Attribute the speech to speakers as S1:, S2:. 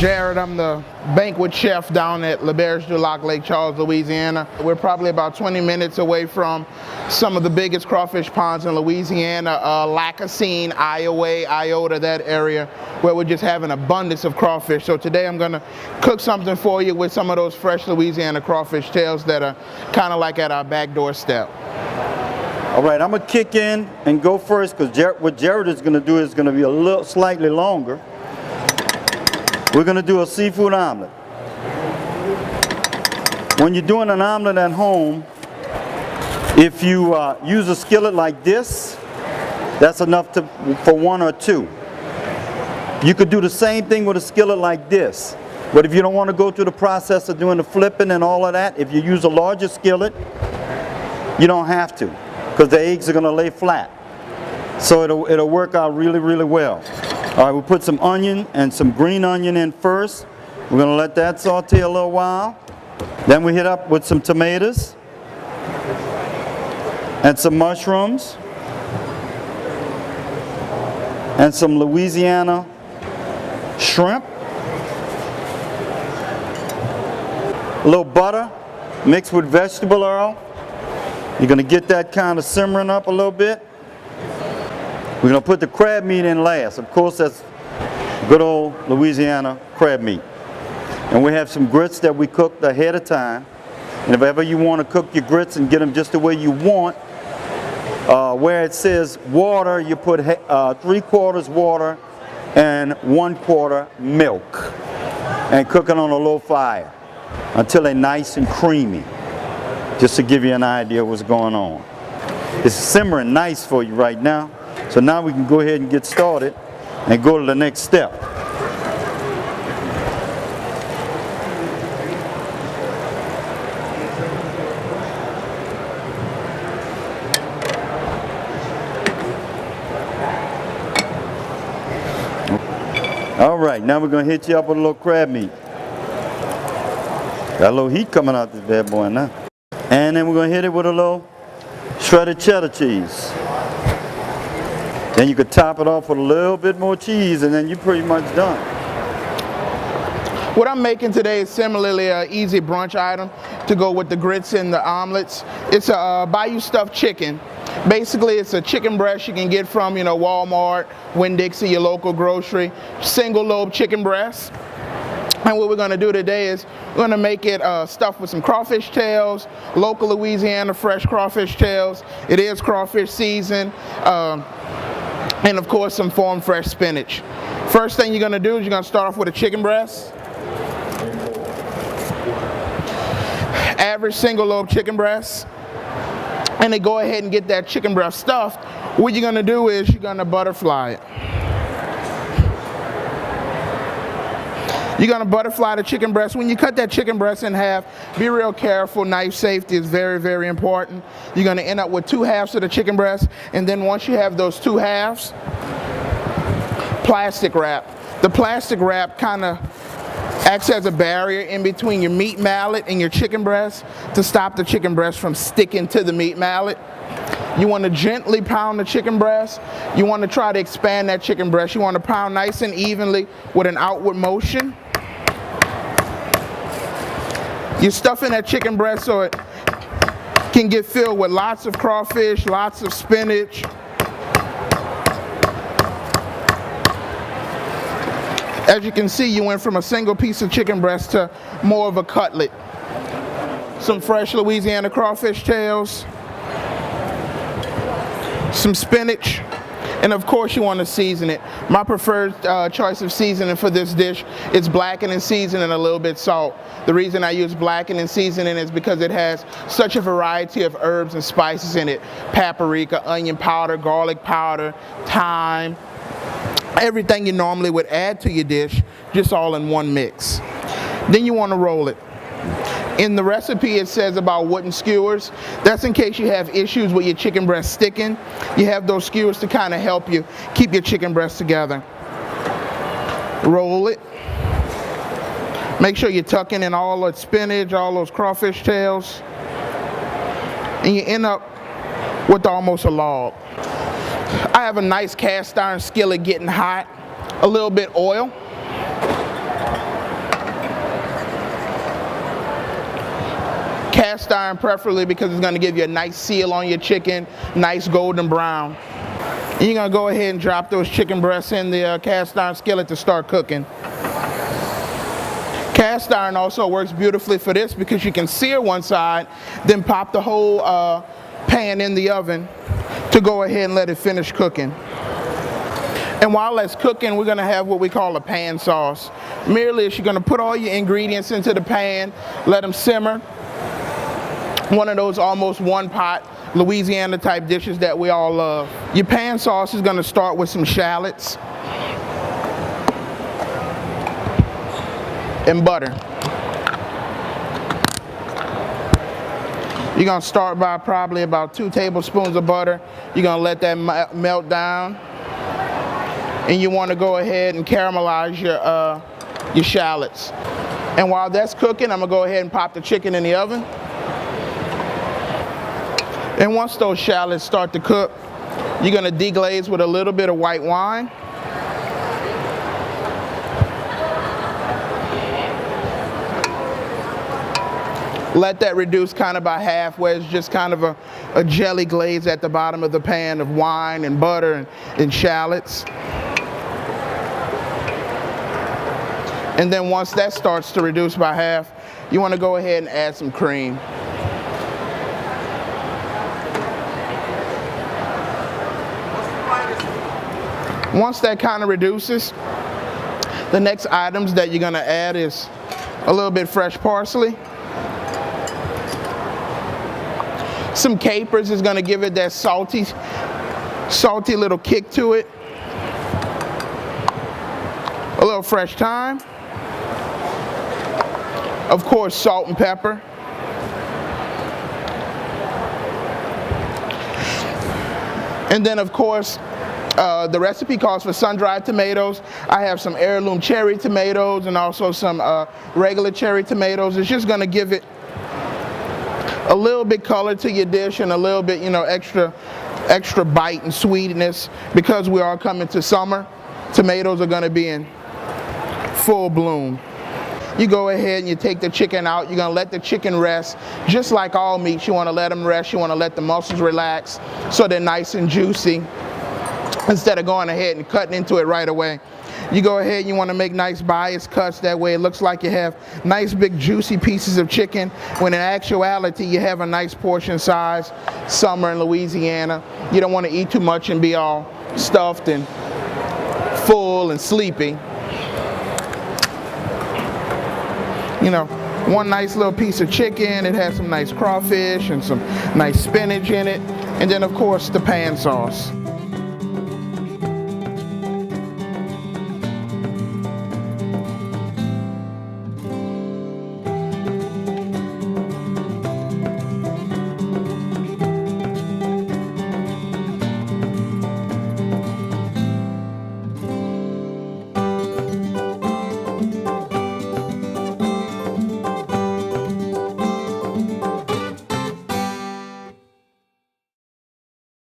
S1: Jared. I'm the banquet chef down at L'Auberge du Lac, Lake Charles, Louisiana. We're probably about 20 minutes away from some of the biggest crawfish ponds in Louisiana, Lacassine, Iowa, Iota, that area, where we just have an abundance of crawfish. So today I'm gonna cook something for you with some of those fresh Louisiana crawfish tails that are kind of like at our back doorstep.
S2: All right, I'm gonna kick in and go first because what Jared is gonna do is gonna be a little slightly longer. We're gonna do a seafood omelet. When you're doing an omelet at home, if you use a skillet like this, that's enough for one or two. You could do the same thing with a skillet like this. But if you don't want to go through the process of doing the flipping and all of that, if you use a larger skillet, you don't have to, because the eggs are going to lay flat. So it'll work out really, really well. All right, we'll put some onion and some green onion in first. We're going to let that saute a little while. Then we hit up with some tomatoes and some mushrooms and some Louisiana shrimp. A little butter mixed with vegetable oil. You're going to get that kind of simmering up a little bit. We're going to put the crab meat in last. Of course, that's good old Louisiana crab meat. And we have some grits that we cooked ahead of time. And if ever you want to cook your grits and get them just the way you want, where it says water, you put 3/4 water and 1/4 milk. And cook it on a low fire until they're nice and creamy. Just to give you an idea of what's going on. It's simmering nice for you right now. So now we can go ahead and get started and go to the next step. All right, now we're going to hit you up with a little crab meat. Got a little heat coming out this bad boy now. And then we're going to hit it with a little shredded cheddar cheese. Then you could top it off with a little bit more cheese, and then you're pretty much done.
S1: What I'm making today is similarly an easy brunch item to go with the grits and the omelets. It's a Bayou stuffed chicken. Basically, it's a chicken breast you can get from, Walmart, Winn-Dixie, your local grocery. Single lobe chicken breast. And what we're going to do today is we're going to make it stuffed with some crawfish tails, local Louisiana fresh crawfish tails. It is crawfish season. And of course some farm fresh spinach. First thing you're going to do is you're going to start off with a chicken breast. Average single lobe chicken breast. And then go ahead and get that chicken breast stuffed. What you're going to do is you're going to butterfly it. You're going to butterfly the chicken breast. When you cut that chicken breast in half, be real careful. Knife safety is very, very important. You're going to end up with 2 halves of the chicken breast. And then once you have those 2 halves, plastic wrap. The plastic wrap kind of acts as a barrier in between your meat mallet and your chicken breast to stop the chicken breast from sticking to the meat mallet. You want to gently pound the chicken breast. You want to try to expand that chicken breast. You want to pound nice and evenly with an outward motion. You're stuffing that chicken breast so it can get filled with lots of crawfish, lots of spinach. As you can see, you went from a single piece of chicken breast to more of a cutlet. Some fresh Louisiana crawfish tails, some spinach, and of course you want to season it. My preferred choice of seasoning for this dish is blackening seasoning and a little bit salt. The reason I use blackening seasoning is because it has such a variety of herbs and spices in it. Paprika, onion powder, garlic powder, thyme, everything you normally would add to your dish, just all in one mix. Then you want to roll it. In the recipe it says about wooden skewers. That's in case you have issues with your chicken breast sticking. You have those skewers to kind of help you keep your chicken breast together. Roll it. Make sure you're tucking in all that spinach, all those crawfish tails. And you end up with almost a log. I have a nice cast iron skillet getting hot. A little bit oil. cast iron preferably because it's going to give you a nice seal on your chicken, nice golden brown. And you're going to go ahead and drop those chicken breasts in the cast iron skillet to start cooking. Cast iron also works beautifully for this because you can sear one side, then pop the whole pan in the oven to go ahead and let it finish cooking. And while that's cooking, we're going to have what we call a pan sauce. Merely is you're going to put all your ingredients into the pan, let them simmer. One of those almost one pot Louisiana type dishes that we all love. Your pan sauce is going to start with some shallots and butter. You're going to start by probably about 2 tablespoons of butter. You're going to let that melt down. And you want to go ahead and caramelize your shallots. And while that's cooking, I'm going to go ahead and pop the chicken in the oven. And once those shallots start to cook, you're going to deglaze with a little bit of white wine. Let that reduce kind of by half, where it's just kind of a jelly glaze at the bottom of the pan of wine and butter and shallots. And then once that starts to reduce by half, you want to go ahead and add some cream. Once that kind of reduces, the next items that you're going to add is a little bit fresh parsley. Some capers is going to give it that salty little kick to it. A little fresh thyme. Of course, salt and pepper. And then, of course, the recipe calls for sun-dried tomatoes. I have some heirloom cherry tomatoes and also some regular cherry tomatoes. It's just going to give it a little bit color to your dish and a little bit, extra bite and sweetness. Because we are coming to summer, tomatoes are going to be in full bloom. You go ahead and you take the chicken out. You're going to let the chicken rest. Just like all meats, you want to let them rest. You want to let the muscles relax so they're nice and juicy instead of going ahead and cutting into it right away. You go ahead and you want to make nice bias cuts. That way it looks like you have nice big juicy pieces of chicken, when in actuality you have a nice portion size. Summer in Louisiana, you don't want to eat too much and be all stuffed and full and sleepy. One nice little piece of chicken. It has some nice crawfish and some nice spinach in it. And then, of course, the pan sauce.